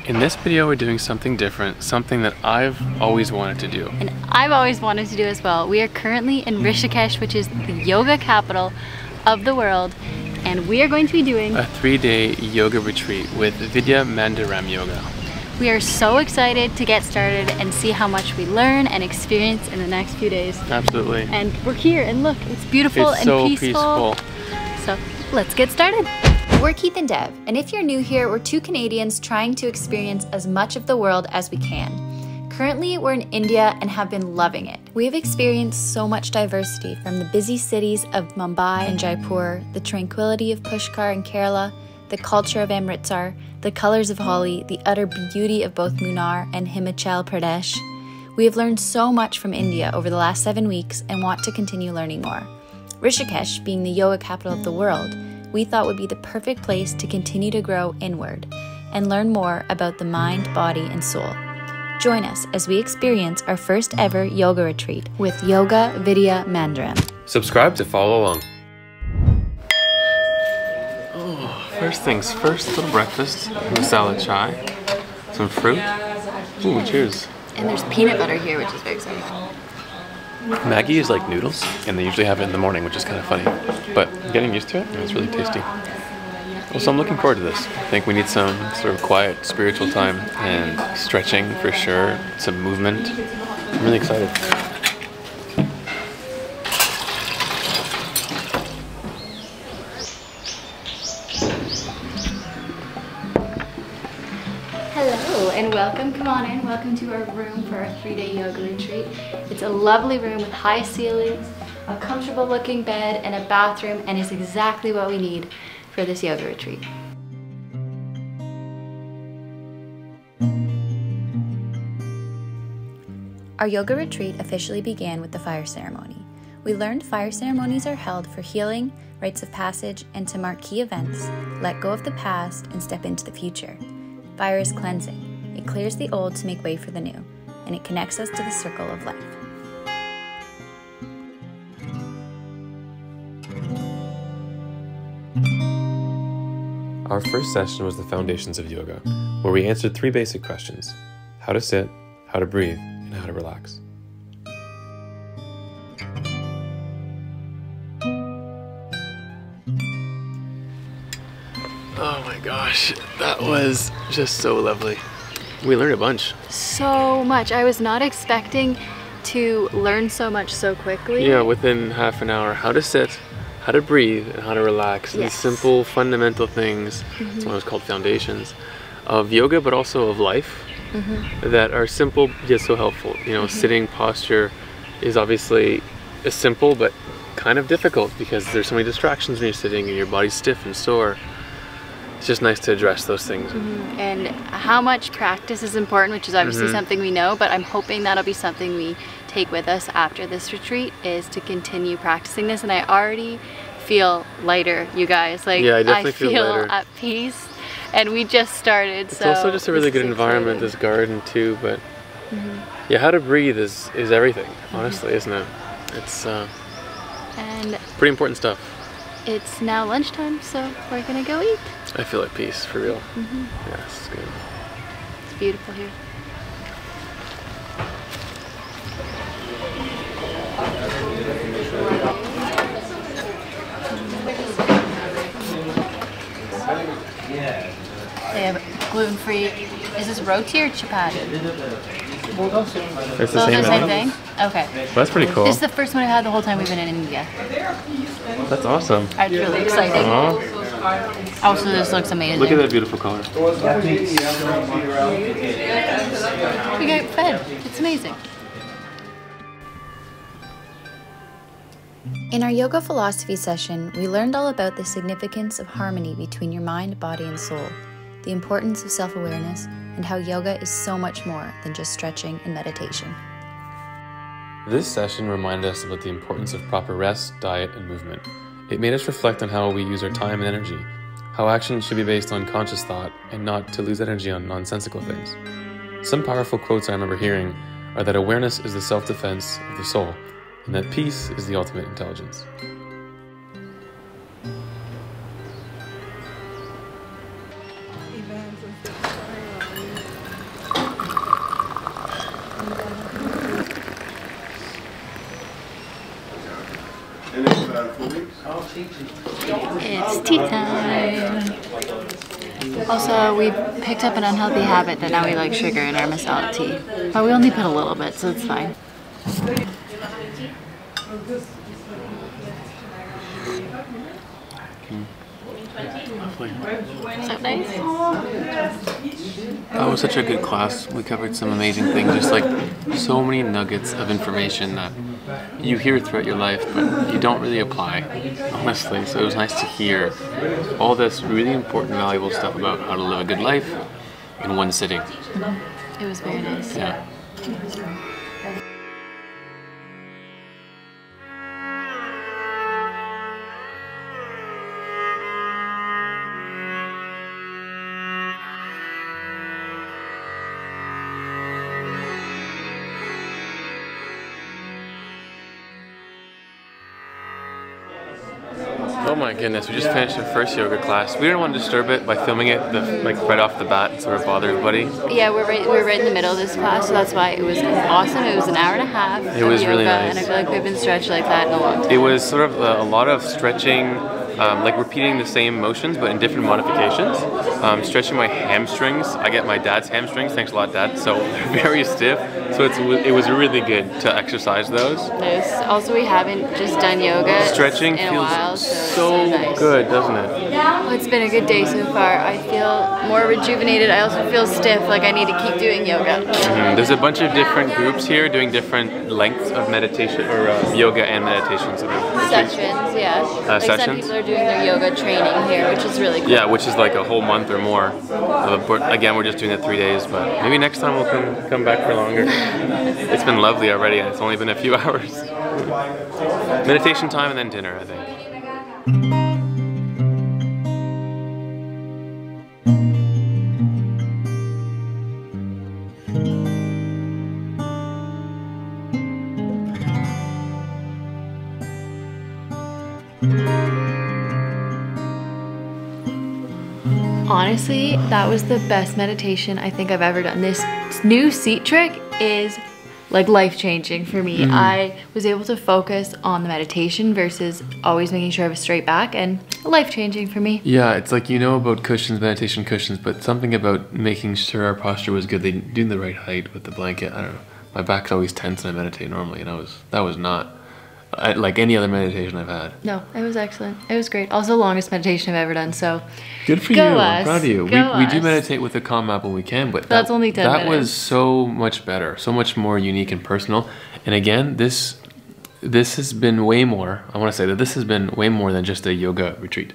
In this video we're doing something different, something that I've always wanted to do. And I've always wanted to do as well. We are currently in Rishikesh, which is the yoga capital of the world, and we are going to be doing a 3-day yoga retreat with Vidya Mandiram Yoga. We are so excited to get started and see how much we learn and experience in the next few days. Absolutely. And we're here, and look, it's beautiful and so peaceful. So let's get started. We're Keith and Dev, and if you're new here, we're two Canadians trying to experience as much of the world as we can. Currently, we're in India and have been loving it. We've experienced so much diversity from the busy cities of Mumbai and Jaipur, the tranquility of Pushkar in Kerala, the culture of Amritsar, the colors of Holi, the utter beauty of both Munnar and Himachal Pradesh. We have learned so much from India over the last 7 weeks and want to continue learning more. Rishikesh, being the yoga capital of the world, we thought would be the perfect place to continue to grow inward and learn more about the mind, body, and soul. Join us as we experience our first ever yoga retreat with Yoga Vidya Mandiram. Subscribe to follow along. First things first, a little breakfast, masala chai, some fruit. Ooh, cheers. And there's peanut butter here, which is very exciting. Maggi is like noodles, and they usually have it in the morning, which is kind of funny. But getting used to it, it's really tasty. Also, I'm looking forward to this. I think we need some sort of quiet, spiritual time, and stretching for sure, some movement. I'm really excited. Hello and welcome, come on in. Welcome to our room for our 3-day yoga retreat. It's a lovely room with high ceilings, a comfortable looking bed, and a bathroom, and it's exactly what we need for this yoga retreat. Our yoga retreat officially began with the fire ceremony. We learned fire ceremonies are held for healing, rites of passage, and to mark key events, let go of the past, and step into the future. Fire is cleansing. It clears the old to make way for the new, and it connects us to the circle of life. Our first session was the foundations of yoga, where we answered 3 basic questions: how to sit, how to breathe, and how to relax. Oh my gosh, that was just so lovely. We learned a bunch. So much. I was not expecting to learn so much so quickly. Yeah, within half an hour. How to sit, how to breathe, and how to relax. Yes. These simple, fundamental things, that's what it's called, foundations, of yoga, but also of life, that are simple yet so helpful. You know, sitting posture is obviously simple, but kind of difficult because there's so many distractions when you're sitting and your body's stiff and sore. It's just nice to address those things. And how much practice is important, which is obviously something we know, but I'm hoping that'll be something we take with us after this retreat, is to continue practicing this. And I already feel lighter, you guys. Like, yeah, I definitely I feel lighter. at peace, and we just started. It's also just a really good environment, this garden too, but yeah, how to breathe is everything, honestly, isn't it? It's and pretty important stuff. it's now lunchtime, so we're gonna go eat. I feel at peace, for real. Yeah, it's good. It's beautiful here. They have gluten-free. Is this roti or chapati? It's the Both same, the same thing? Okay. That's pretty cool. This is the first one I've had the whole time we've been in India. That's awesome. I'm really excited. Also, this looks amazing. Look at that beautiful color. We got fed. It's amazing. In our yoga philosophy session, we learned all about the significance of harmony between your mind, body, and soul, the importance of self-awareness, and how yoga is so much more than just stretching and meditation. This session reminded us about the importance of proper rest, diet, and movement. It made us reflect on how we use our time and energy, how action should be based on conscious thought and not to lose energy on nonsensical things. Some powerful quotes I remember hearing are that awareness is the self-defense of the soul, and that peace is the ultimate intelligence. It's tea time. Also, we picked up an unhealthy habit that now we like sugar in our masala tea. But we only put a little bit, so it's fine. Is that nice? That was such a good class. We covered some amazing things, just like so many nuggets of information that you hear throughout your life, but you don't really apply, honestly. So it was nice to hear all this really important, valuable stuff about how to live a good life in one sitting. It was very nice. Yeah. Oh my goodness, we just finished our first yoga class. We didn't want to disturb it by filming it right off the bat and sort of bother everybody. Yeah, we're right in the middle of this class, so that's why it was awesome. It was an hour and a half. It was yoga, really nice. And I feel like we've been stretched like that in a long time. It was sort of a lot of stretching, like repeating the same motions but in different modifications. Stretching my hamstrings. I get my dad's hamstrings, thanks a lot Dad, so they're very stiff. So it was really good to exercise those. Nice. Also, we haven't just done yoga Stretching in a feels while, so nice. good, doesn't it? Well, it's been a good day so far. I feel more rejuvenated. I also feel stiff, like I need to keep doing yoga. There's a bunch of different groups here doing different lengths of meditation or yoga and meditation sort of Sessions, yeah. Like some sessions? people are doing their yoga training here, which is really cool. Yeah, which is like a whole month or more. Again, we're just doing it 3 days, but maybe next time we'll come back for longer. It's been lovely already, and it's only been a few hours. Meditation time and then dinner, I think. Honestly, that was the best meditation I think I've ever done. This new seat trick is like life-changing for me. I was able to focus on the meditation versus always making sure I have a straight back, and life-changing for me. Yeah, it's like, you know about cushions, meditation cushions, but something about making sure our posture was good, doing the right height with the blanket. I don't know. My back's always tense when I meditate normally, and that was not like any other meditation I've had. No, it was excellent. It was great. Also the longest meditation I've ever done, so good for you. I'm proud of you. We do meditate with the calm app when we can, but that's only 10 minutes. That was so much better, so much more unique and personal. And again, this has been way more, I want to say that this has been way more than just a yoga retreat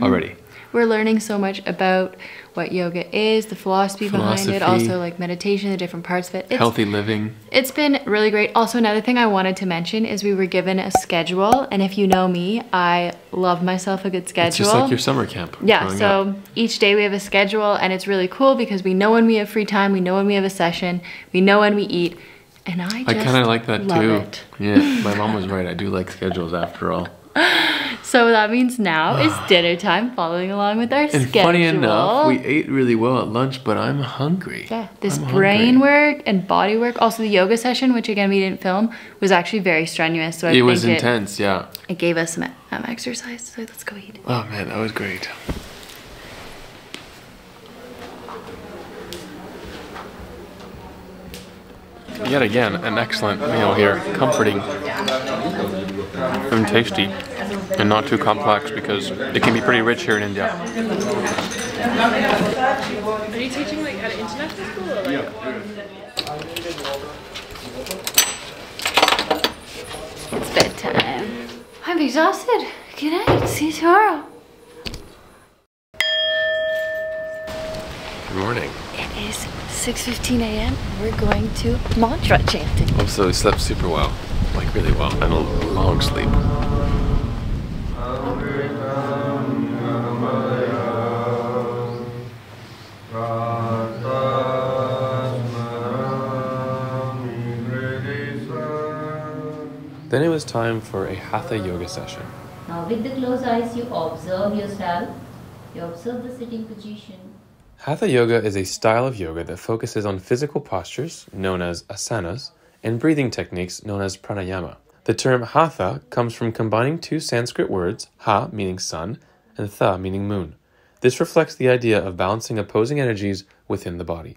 already. We're learning so much about what yoga is, the philosophy behind it, also like meditation, the different parts of it. Healthy living. It's been really great. Also, another thing I wanted to mention is we were given a schedule, and if you know me, I love myself a good schedule. It's just like your summer camp. Yeah, so each day we have a schedule, and it's really cool because we know when we have free time, we know when we have a session, we know when we eat, and I kind of like that love too. It. Yeah, my mom was right. I do like schedules after all. So that means now it's dinner time, following along with our schedule. And funny enough, we ate really well at lunch, but I'm hungry. Yeah, this brain work and body work, also the yoga session, which again we didn't film, was actually very strenuous. So it was intense, yeah. It gave us some exercise, so let's go eat. Oh man, that was great. Yet again, an excellent meal here, comforting and tasty, and not too complex because it can be pretty rich here in India. Are you teaching like at an international school or like? It's bedtime. I'm exhausted. Good night. See you tomorrow. Good morning. It is 6:15 a.m. We're going to mantra chanting. Also, we slept super well, like really well, and a long sleep. Then it was time for a Hatha Yoga session. Now with the closed eyes, you observe yourself. You observe the sitting position. Hatha Yoga is a style of yoga that focuses on physical postures, known as asanas, and breathing techniques, known as pranayama. The term Hatha comes from combining two Sanskrit words, Ha meaning sun and Tha meaning moon. This reflects the idea of balancing opposing energies within the body.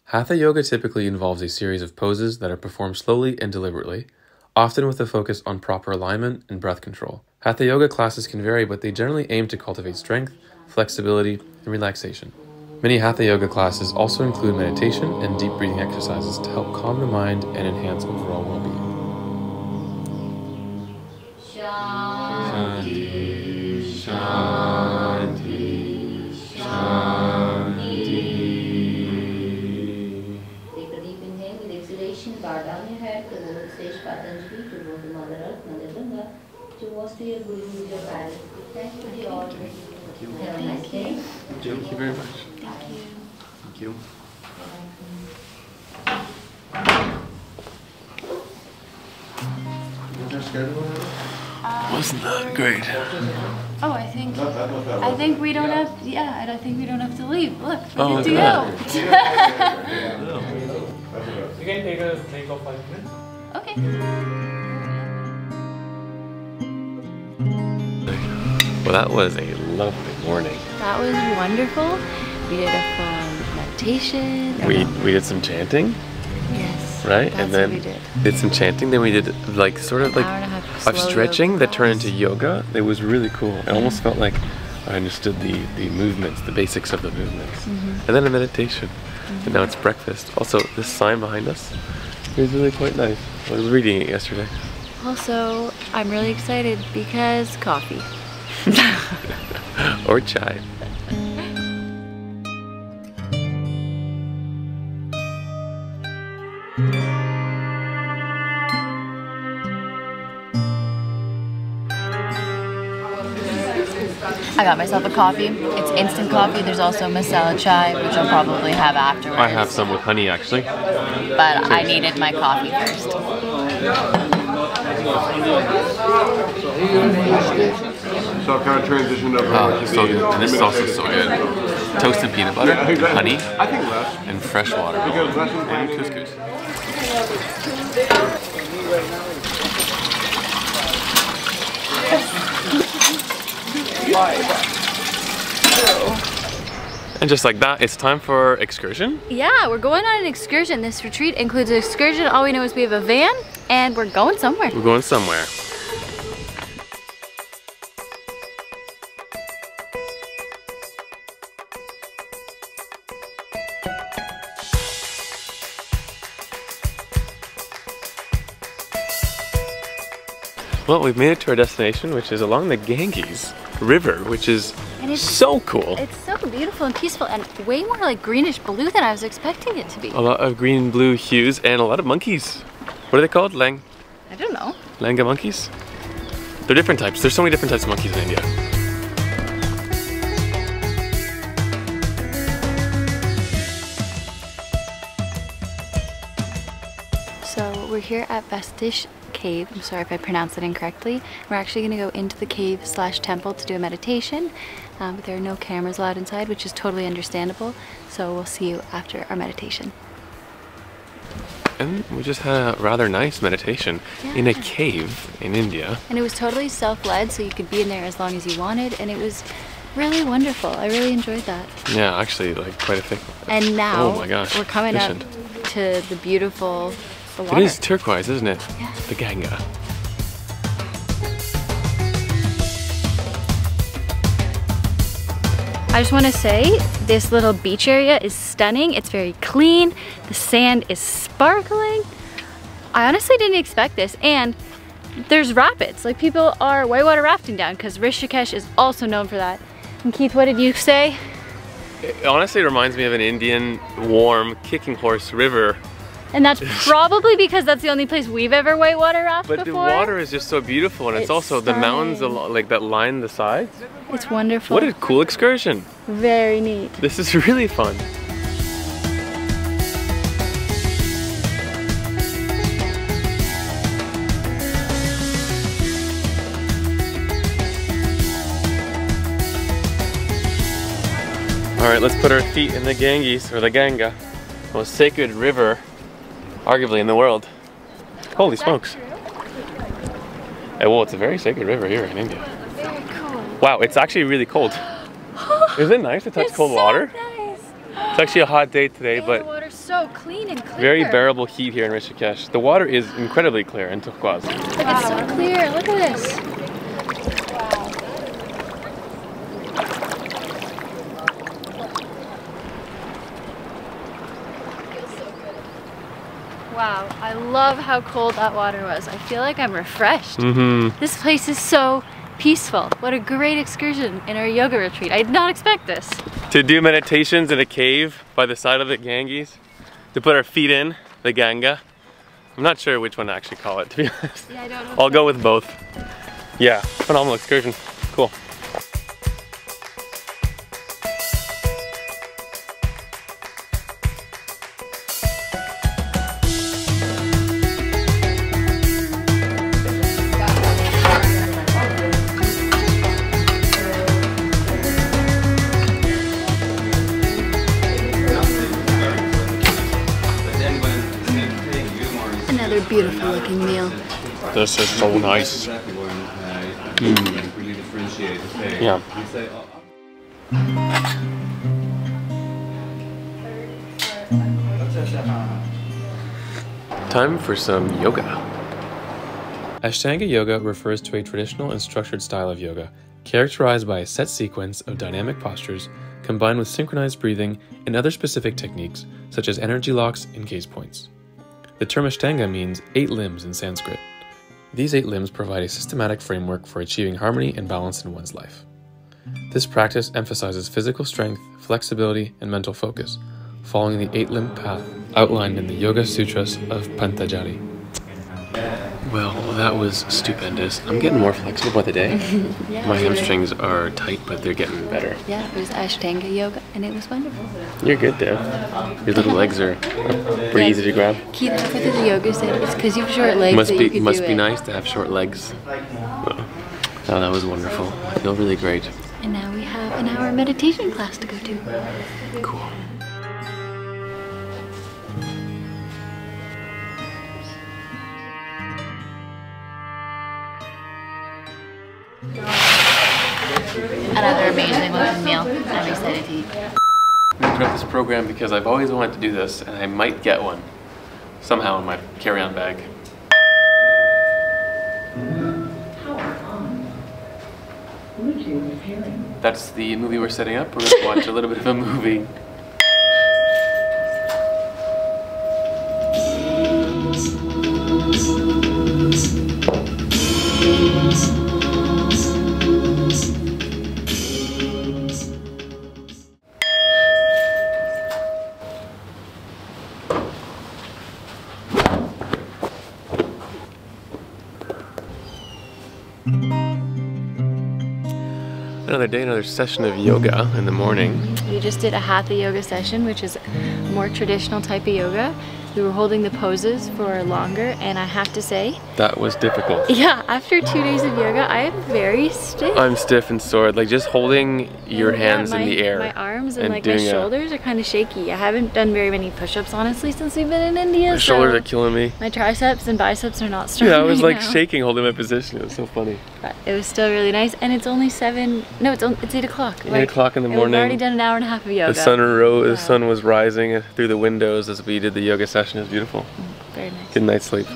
Hatha yoga typically involves a series of poses that are performed slowly and deliberately, often with a focus on proper alignment and breath control. Hatha yoga classes can vary, but they generally aim to cultivate strength, flexibility, and relaxation. Many Hatha yoga classes also include meditation and deep breathing exercises to help calm the mind and enhance overall well-being. Shanti, Shanti, Shanti. Take a deep inhale with exhalation, bow down your head towards Sage Patanjali, towards the Mother Earth, Mother Ganga, towards to your Guru with your parent. Thank you for the all. Have a nice day. Thank you very much. Thank you. Thank you. Wasn't that great? Oh, I think we don't have. Yeah, I don't think we don't have to leave. Look, we're good to yeah. go. You can take off 5 minutes. Okay. Well, that was a lovely morning. That was wonderful. We did a fun meditation. We did some chanting, Yes. right? That's And then what we did. some chanting. Then we did like sort of like Hour and a half a slow stretching yoga that turned class. into yoga. It was really cool. I almost felt like I understood the movements, the basics of the movements. And then a meditation. And now it's breakfast. Also, this sign behind us is really quite nice. I was reading it yesterday. Also, I'm really excited because coffee. Or chai. I got myself a coffee. It's instant coffee. There's also masala chai, which I'll probably have afterwards. I have some with honey actually. But I needed my coffee first. So I've kind of transitioned over. Oh, so good. And this is also so good. Toasted peanut butter, honey, I think less. and fresh water. Because less than And couscous. And just like that, it's time for excursion. Yeah, we're going on an excursion. This retreat includes an excursion. All we know is we have a van and we're going somewhere. We're going somewhere. Well, we've made it to our destination, which is along the Ganges River, which is so cool. It's so beautiful and peaceful and way more like greenish blue than I was expecting it to be. A lot of green and blue hues and a lot of monkeys. What are they called? I don't know. Langa monkeys? They're different types. There's so many different types of monkeys in India. So we're here at Vestish Cave. I'm sorry if I pronounced it incorrectly. We're actually going to go into the cave / temple to do a meditation. But there are no cameras allowed inside, which is totally understandable. So we'll see you after our meditation. And we just had a rather nice meditation in a cave in India. And it was totally self-led, so you could be in there as long as you wanted, and it was really wonderful. I really enjoyed that. Yeah, actually, like quite a thing. And now Oh my gosh, we're coming up efficient. to the beautiful water. It is turquoise, isn't it? Yeah. The Ganga. I just want to say this little beach area is stunning. It's very clean. The sand is sparkling. I honestly didn't expect this. And there's rapids. Like people are whitewater rafting down because Rishikesh is also known for that. And Keith, what did you say? It honestly reminds me of an Indian warm kicking horse river. And that's probably because that's the only place we've ever whitewater rafted But before. the water is just so beautiful, and it's also the mountains like that line the sides. It's wonderful. What a cool excursion. Very neat. This is really fun. All right, let's put our feet in the Ganges, or the Ganga, the most sacred river, arguably in the world. Holy smokes. Well, it's a very sacred river here in India. Very cool. Wow, it's actually really cold. Isn't it nice to touch cold water? Nice. It's actually a hot day today, And but the water's so clean and clear. very bearable heat here in Rishikesh. The water is incredibly clear and turquoise. Look, it's so clear. Look at this. Wow, I love how cold that water was. I feel like I'm refreshed. This place is so peaceful. What a great excursion in our yoga retreat. I did not expect this. To do meditations in a cave by the side of the Ganges, to put our feet in the Ganga. I'm not sure which one to actually call it, to be honest. Yeah, I don't know. I'll go with both. Yeah, phenomenal excursion. Cool. Another beautiful looking meal. This is so nice. Yeah. Time for some yoga. Ashtanga Yoga refers to a traditional and structured style of yoga, characterized by a set sequence of dynamic postures combined with synchronized breathing and other specific techniques, such as energy locks and gaze points. The term Ashtanga means 8 limbs in Sanskrit. These 8 limbs provide a systematic framework for achieving harmony and balance in one's life. This practice emphasizes physical strength, flexibility, and mental focus, following the 8-limb path outlined in the Yoga Sutras of Patanjali. Well, that was stupendous. I'm getting more flexible by the day. Yeah, My hamstrings are tight, but they're getting better. Yeah, it was Ashtanga Yoga and it was wonderful. You're good, Dev. Your little legs are pretty easy to grab. Keith, halfway through the yoga said it's because you have short legs Must that you could be do it. nice to have short legs. Oh, that was wonderful. I feel really great. And now we have an hour meditation class to go to. Cool. Another amazing looking meal. I'm excited to eat. I picked up this program because I've always wanted to do this, and I might get one somehow in my carry-on bag. That's the movie we're setting up. We're going to watch a little bit of a movie. Another day, another session of yoga in the morning. We just did a Hatha yoga session, which is a more traditional type of yoga. We were holding the poses for longer, and I have to say, That was difficult. yeah, after 2 days of yoga, I am very stiff. I'm stiff and sore. Like just holding your And, hands yeah, in the air. My arms and like my doing shoulders are kind of shaky. I haven't done very many push-ups honestly since we've been in India. My shoulders so are killing me. my triceps and biceps are not strong. Yeah, I was right like now. shaking holding my position. It was so funny. But it was still really nice, and it's only 8 o'clock. 8 o'clock in the We've morning. already done an hour and a half of yoga. The sun was rising through the windows as we did the yoga session. It was beautiful. Very nice. Good night's sleep.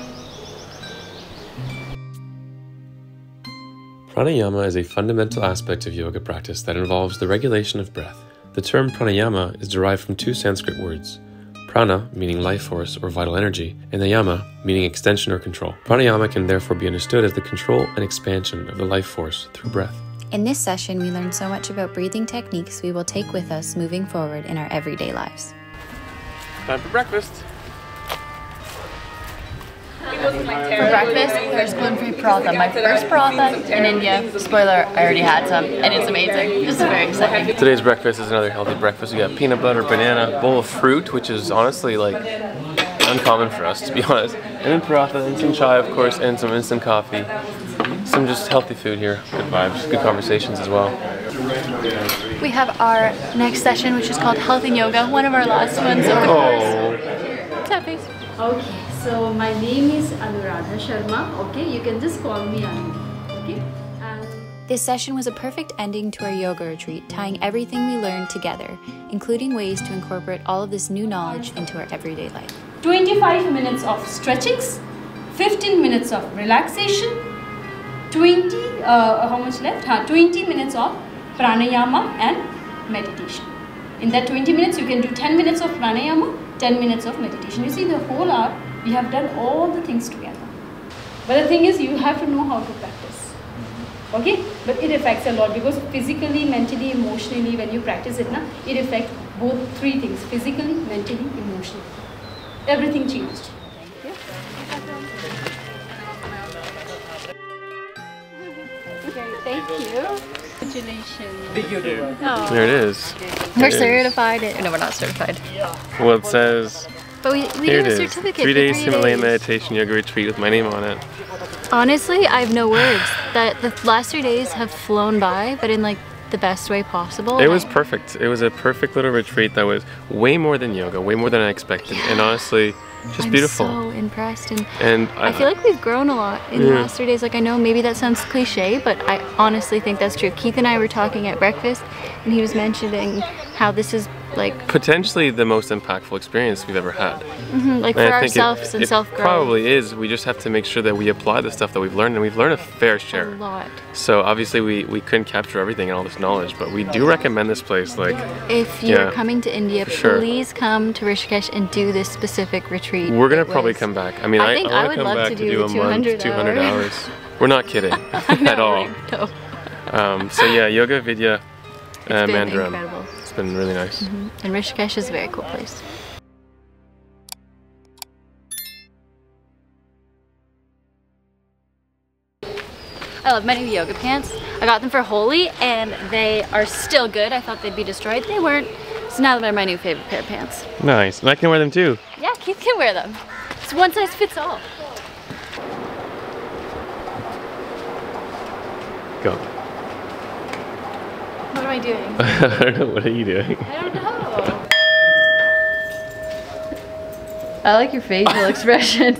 Pranayama is a fundamental aspect of yoga practice that involves the regulation of breath. The term pranayama is derived from 2 Sanskrit words, prana meaning life force or vital energy, and yama meaning extension or control. Pranayama can therefore be understood as the control and expansion of the life force through breath. In this session, we learned so much about breathing techniques we will take with us moving forward in our everyday lives. Time for breakfast. For breakfast, there's gluten-free paratha. My first paratha in India. Spoiler, I already had some, and it's amazing. This is very exciting. Today's breakfast is another healthy breakfast. We got peanut butter, banana, bowl of fruit, which is honestly like uncommon for us, to be honest. And then paratha, and some chai, of course, and some instant coffee. Some just healthy food here. Good vibes, good conversations as well. We have our next session, which is called Health and Yoga, one of our last ones of the course. What's that face? Okay, so my name is Anuradha Sharma. Okay, you can just call me Anu. Okay. This session was a perfect ending to our yoga retreat, tying everything we learned together, including ways to incorporate all of this new knowledge into our everyday life. 25 minutes of stretchings, 15 minutes of relaxation, 20, how much left? 20 minutes of pranayama and meditation. In that 20 minutes, you can do 10 minutes of pranayama, 10 minutes of meditation. You see, the whole hour, we have done all the things together. But the thing is, you have to know how to practice. Okay, but it affects a lot because physically, mentally, emotionally, when you practice it, it affects both three things: physically, mentally, emotionally. Everything changed. Thank you. Congratulations. There it is. We're certified. No, we're not certified. Well, it says, But we here did it a is. certificate. 3 days for 3 Himalayan days. meditation yoga retreat with my name on it. Honestly, I have no words. That the last 3 days have flown by, but in like the best way possible. It was perfect. It was a perfect little retreat that was way more than yoga, way more than I expected, and honestly, just I'm beautiful. so impressed, And I feel like we've grown a lot in the last 3 days. Like, I know maybe that sounds cliche, but I honestly think that's true. Keith and I were talking at breakfast, and he was mentioning how this is like potentially the most impactful experience we've ever had. like for And I think ourselves and it self-growth. probably is. We just have to make sure that we apply the stuff that we've learned, and we've learned a fair A share. lot. So obviously we couldn't capture everything and all this knowledge, but we do recommend this place. Like, If you're Yeah, coming to India, sure. please come to Rishikesh and do this specific retreat. we're gonna It probably was- come back. I mean, I I think I want would to come love back to to do do the a month, 200 200 hours. hours. We're not kidding at all. No. So yeah, Yoga Vidya It's been Mandiram. incredible. It's been really nice. And Rishikesh is a very cool place. I love my new yoga pants. I got them for Holi and they are still good. I thought they'd be destroyed. They weren't. So now they're my new favorite pair of pants. Nice. And I can wear them too. Yeah, Keith can wear them. It's one size fits all. Go. What am I doing? I don't know. What are you doing? I don't know. I like your facial expressions.